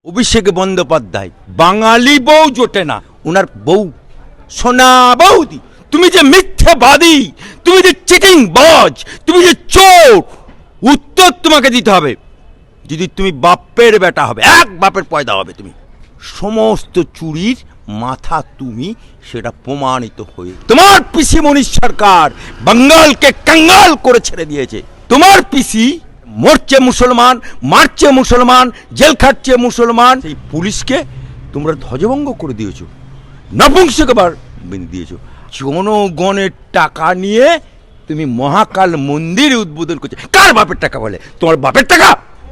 অভিষেক বন্দ্যোপাধ্যায় বাঙালি বউ জোটে না, ওনার বউ সোনা বৌদি। তুমি যে মিথ্যাবাদী, তুমি যে চিটিং বাজ, তুমি যে চোর, উত্তর তোমাকে দিতে হবে। যদি তুমি বাপের বেটা হবে, এক বাপের পয়দা হবে তুমি, সমস্ত চুরির মাথা তুমি, সেটা প্রমাণিত হয়ে তোমার পিসি মনীষ সরকার বাঙ্গালকে কাঙ্গাল করে ছেড়ে দিয়েছে। তোমার পিসি মরছে মুসলমান, মারছে মুসলমান, জেল খাটছে মুসলমান, সেই পুলিশকে তোমরা ধ্বজভঙ্গ করে দিয়েছো, নপুংসকবার দিয়েছো। জনগণের টাকা নিয়ে তুমি মহাকাল মন্দির উদ্বোধন করছো। কার বাপের টাকা বলে? তোমার বাপের টাকা।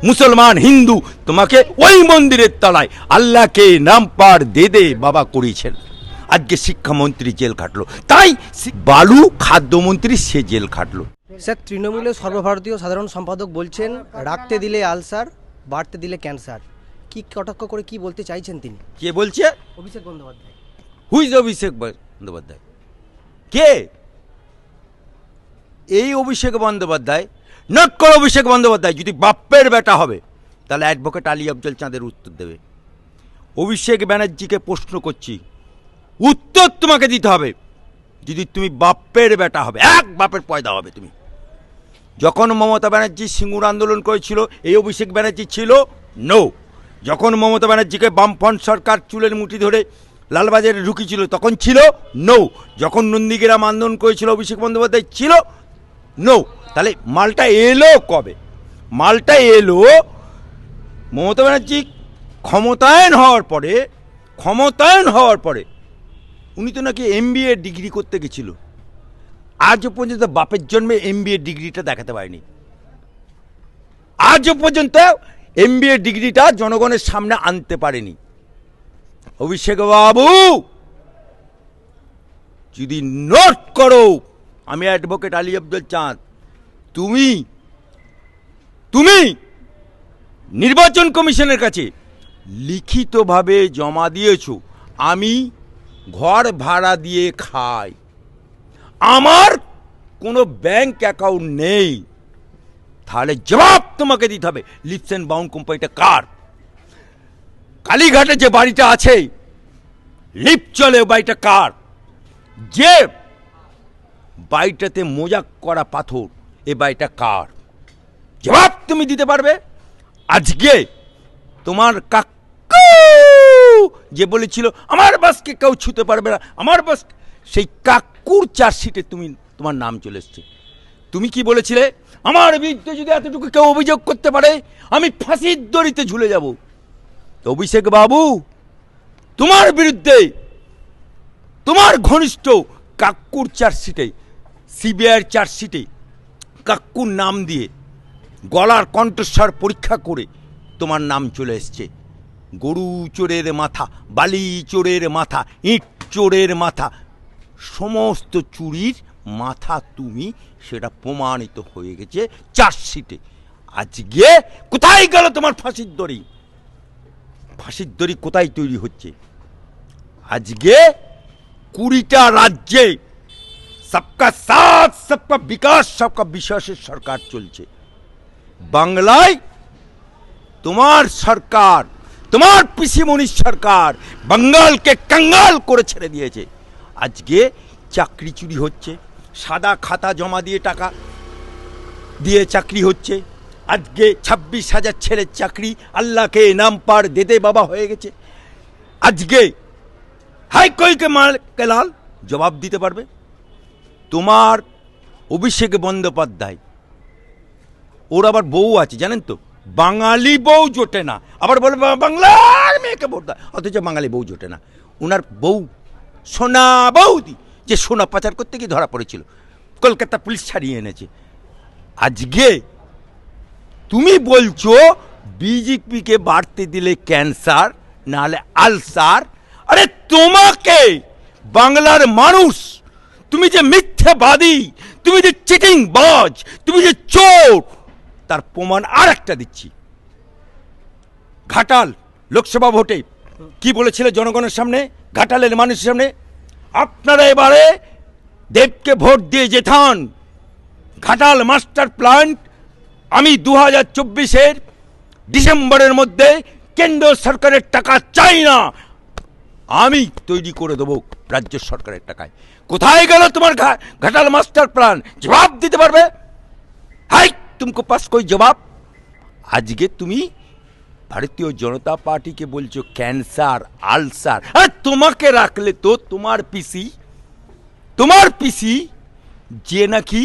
মুসলমান হিন্দু তোমাকে ওই মন্দিরের তলায় আল্লাহকে নাম পার দে দে বাবা করিয়েছেন। আজকে শিক্ষামন্ত্রী জেল খাটলো, তাই বালু খাদ্যমন্ত্রী সে জেল খাটলো। স্যার, তৃণমূলের সর্বভারতীয় সাধারণ সম্পাদক বলছেন রাখতে দিলে আলসার, বাড়তে দিলে ক্যান্সার। কি কটাক্ষ করে কি বলতে চাইছেন তিনি? কে বলছে? অভিষেক বন্দ্যোপাধ্যায়। হুইজ অভিষেক বন্দ্যোপাধ্যায়? কে এই অভিষেক বন্দ্যোপাধ্যায়? নট কর অভিষেক বন্দ্যোপাধ্যায়। যদি বাপ্পের বেটা হবে তাহলে অ্যাডভোকেট আলী আফজল চাঁদের উত্তর দেবে। অভিষেক ব্যানার্জিকে প্রশ্ন করছি, উত্তর তোমাকে দিতে হবে। যদি তুমি বাপ্পের বেটা হবে, এক বাপের পয়দা হবে তুমি। যখন মমতা ব্যানার্জি সিঙ্গুর আন্দোলন করেছিল, এই অভিষেক ব্যানার্জি ছিল? নো। যখন মমতা ব্যানার্জিকে বামফ্রন্ট সরকার চুলের মুঠি ধরে লালবাজারে ঢুকিয়েছিল, তখন ছিল? নো। যখন নন্দীগ্রাম আন্দোলন করেছিল, অভিষেক বন্দ্যোপাধ্যায় ছিল? নো। তাহলে মালটা এলো কবে? মালটা এলো মমতা ব্যানার্জি ক্ষমতায়ন হওয়ার পরে। উনি তো নাকি MBA ডিগ্রি করতে গেছিল, আজও পর্যন্ত বাপের জন্মে MBA ডিগ্রিটা দেখাতে পারেনি। আজও পর্যন্ত MBA ডিগ্রিটা জনগণের সামনে আনতে পারেনি। অভিষেক বাবু যদি নোট করো, আমি অ্যাডভোকেট আলী আফজল চাঁদ, তুমি নির্বাচন কমিশনের কাছে লিখিতভাবে জমা দিয়েছো আমি ঘর ভাড়া দিয়ে খাই, আমার কোনো ব্যাংক অ্যাকাউন্ট নেই, তাহলে জবাব তোমাকে দিতে হবে। লিপস অ্যান্ড বাউন্ড কোম্পানিটা কার? কালীঘাটে যে বাড়িটা আছে, লিপ চলে, বাড়িটা কার? যে বাড়িটাতে মোজাক করা পাথর, এ বাড়িটা কার? জবাব তুমি দিতে পারবে? আজকে তোমার কাকু যে বলেছিল আমার বাসকে কেউ ছুতে পারবে না, আমার বাস, সেই কাকুর চার্জশিটে তোমার নাম চলে এসছে। তুমি কি বলেছিলে? আমার বিরুদ্ধে যদি এতটুকু কেউ অভিযোগ করতে পারে, আমি ফাঁসির দড়িতে ঝুলে যাব। তো অভিষেক বাবু, তোমার বিরুদ্ধে তোমার ঘনিষ্ঠ কাকুর চার্জশিটে, CBI চার্জশিটে কাকুর নাম দিয়ে গলার কণ্ঠস্বর পরীক্ষা করে তোমার নাম চলে এসছে। গরু চোরের মাথা, বালি চোরের মাথা, ইট চোরের মাথা, সমস্ত চুরির মাথা তুমি, সেটা প্রমাণিত হয়ে গেছে চার্জশিটে। আজকে কোথায় গেল তোমার ফাঁসির দড়ি? ফাঁসির দড়ি কোথায় তৈরি হচ্ছে? আজকে 20টা রাজ্যে সবকা সাথ সবকা বিকাশ সবকা বিশ্বাসের সরকার চলছে। বাংলায় তোমার সরকার, তোমার পিসি মনীষ সরকার বাঙ্গালকে কাঙ্গাল করে ছেড়ে দিয়েছে। আজকে চাকরি চুরি হচ্ছে, সাদা খাতা জমা দিয়ে টাকা দিয়ে চাকরি হচ্ছে। আজকে 26,000 ছেলের চাকরি আল্লাহকে নাম পার দে দে বাবা হয়ে গেছে। আজকে হাই কইকে মাল কেলাল জবাব দিতে পারবে? তোমার অভিষেক বন্দ্যোপাধ্যায়, ওর আবার বউ আছে জানেন তো, বাঙালি বউ জোটে না, আবার বলে বাংলার মেয়েকে ভোট দেয়, অথচ বাঙালি বউ জোটে না। ওনার বউ সোনা বৌদি, যে সোনা পাচার করতে গিয়ে ধরা পড়েছিল, কলকাতা পুলিশ ছাড়িয়ে এনেছে। আজকে তুমি বলছো বিজেপিকে বাড়তে দিলে ক্যান্সার, নাহলে আলসার। আরে তোমাকে বাংলার মানুষ, তুমি যে মিথ্যাবাদী, তুমি যে চিটিং বাজ, তুমি যে চোর, তার প্রমাণ আর একটা দিচ্ছি। ঘাটাল লোকসভা ভোটে কি বলেছিল জনগণের সামনে, ঘাটালের মানুষের সামনে? আপনারা এবারে দেবকে ভোট দিয়ে যেতান। ঘাটাল মাস্টার প্ল্যান আমি 2024-এর ডিসেম্বরের মধ্যে কেন্দ্র সরকারের টাকা চাই না, আমি তৈরি করে দেবো রাজ্য সরকারের টাকায়। কোথায় গেল তোমার ঘাটাল মাস্টার প্ল্যান? জবাব দিতে পারবে? হাই তুমকো পাস কোই জবাব? আজকে তুমি ভারতীয় জনতা পার্টিকে বলছো ক্যান্সার, আলসার। আর তোমাকে রাখলে তো তোমার পিসি যে নাকি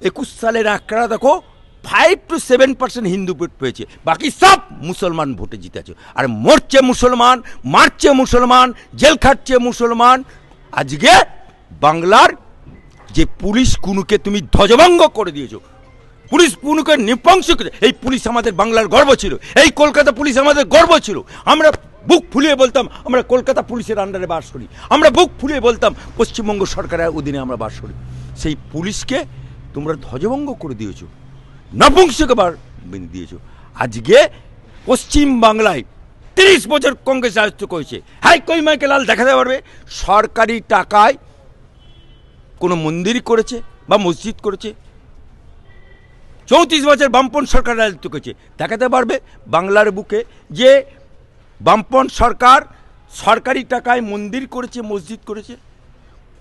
21 সালের আঁকড়া দেখো 5 to 7% হিন্দু ভোট পেয়েছে, বাকি সব মুসলমান ভোটে জিতেছে। আর মরছে মুসলমান, মারছে মুসলমান, জেল খাটছে মুসলমান। আজকে বাংলার যে পুলিশ কুনুকে তুমি ধ্বজভঙ্গ করে দিয়েছো, পুলিশ পুনুকে নৃশংস করে, এই পুলিশ আমাদের বাংলার গর্ব ছিল, এই কলকাতা পুলিশ আমাদের গর্ব ছিল। আমরা বুক ফুলিয়ে বলতাম আমরা কলকাতা পুলিশের আন্ডারে বাস করি, আমরা বুক ফুলিয়ে বলতাম পশ্চিমবঙ্গ সরকারের অধীনে আমরা বাস করি। সেই পুলিশকে তোমরা ধ্বজভঙ্গ করে দিয়েছো, নপুংসকবার দিয়েছো। আজকে পশ্চিম বাংলায় 30 বছর কংগ্রেস রাজত্ব করেছে। হাই কই মাইকে লাল দেখাতে পারবে সরকারি টাকায় কোনো মন্দির করেছে বা মসজিদ করেছে? 34 বছর বামপন সরকার রাজত্ব করেছে, দেখাতে পারবে বাংলার বুকে যে বামপন সরকার সরকারি টাকায় মন্দির করেছে, মসজিদ করেছে?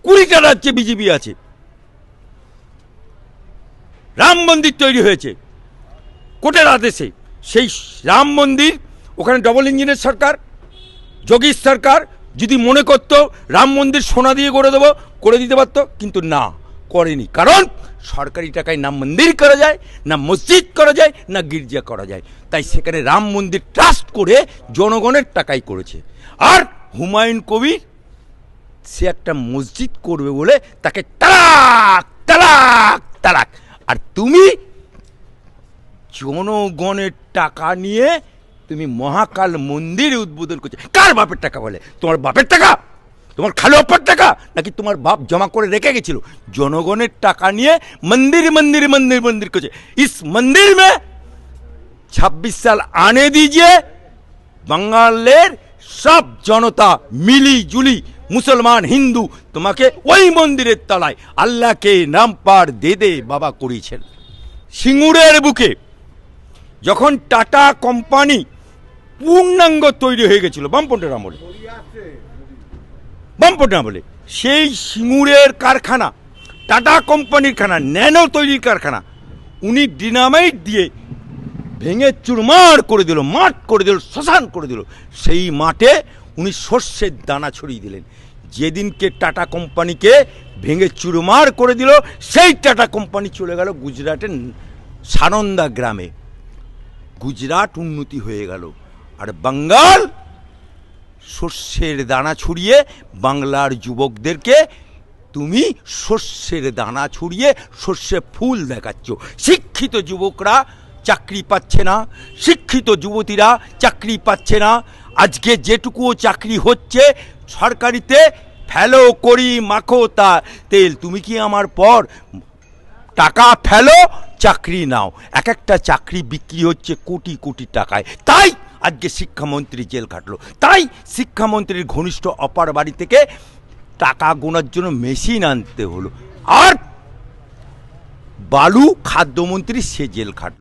20টা রাজ্যে বিজেপি আছে, রাম মন্দির তৈরি হয়েছে কোর্টের আদেশে। সেই রাম মন্দির ওখানে ডবল ইঞ্জিনের সরকার, যোগী সরকার যদি মনে করতো রাম মন্দির সোনা দিয়ে করে দেবো, করে দিতে পারতো, কিন্তু না, করেনি। কারণ সরকারি টাকায় না মন্দির করা যায়, না মসজিদ করা যায়, না গির্জা করা যায়। তাই সেখানে রাম মন্দির ট্রাস্ট করে জনগণের টাকায় করেছে। আর হুমায়ুন কবির সে একটা মসজিদ করবে বলে তাকে তালাক তালাক তালাক। আর তুমি জনগণের টাকা নিয়ে তুমি মহাকাল মন্দির উদ্বোধন করছো। কার বাপের টাকা বলে? তোমার বাপের টাকা, তোমার খালু আপার টাকা, নাকি তোমার বাপ জমা করে রেখে গেছিল? জনগণের টাকা নিয়ে মন্দির মন্দির মন্দির মন্দির করছে। ইস মন্দির মে 26 সাল আনে দিজিয়ে, বাঙালের সব জনতা মিলি জুলি, মুসলমান হিন্দু তোমাকে ওই মন্দিরের তলায় আল্লাহকে নাম পার দে দে বাবা করিয়েছেন। সিঙ্গুরের বুকে যখন টাটা কোম্পানি পূর্ণাঙ্গ তৈরি হয়ে গেছিল বামপন্থের আমলে, সেই সিঙ্গুরের কারখানা, টাটা কোম্পানির খানা, ন্যানো তৈরির কারখানা, উনি ডিনামাইট দিয়ে ভেঙে চুরমার করে দিল, মাঠ করে দিল, শ্মশান করে দিল। সেই মাঠে উনি সর্ষের দানা ছড়িয়ে দিলেন। যেদিনকে টাটা কোম্পানিকে ভেঙে চুরমার করে দিল, সেই টাটা কোম্পানি চলে গেল গুজরাটের সানন্দা গ্রামে। গুজরাট উন্নতি হয়ে গেল, আর বাঙ্গাল সর্ষের দানা ছড়িয়ে বাংলার যুবকদেরকে তুমি সর্ষের দানা ছড়িয়ে সর্ষে ফুল দেখাচ্ছ। শিক্ষিত যুবকরা চাকরি পাচ্ছে না, শিক্ষিত যুবতীরা চাকরি পাচ্ছে না। আজকে যেটুকুও চাকরি হচ্ছে সরকারিতে, ফেলো করি মাখো তা তেল। তুমি কি আমার পর টাকা ফেলো, চাকরি নাও। এক একটা চাকরি বিক্রি হচ্ছে কোটি কোটি টাকায়। তাই আজকে শিক্ষামন্ত্রী জেল খাটলো, তাই শিক্ষামন্ত্রীর ঘনিষ্ঠ অপার বাড়ি থেকে টাকা গোনার জন্য মেশিন আনতে হলো। আর বালু খাদ্যমন্ত্রী সে জেল খাটলো।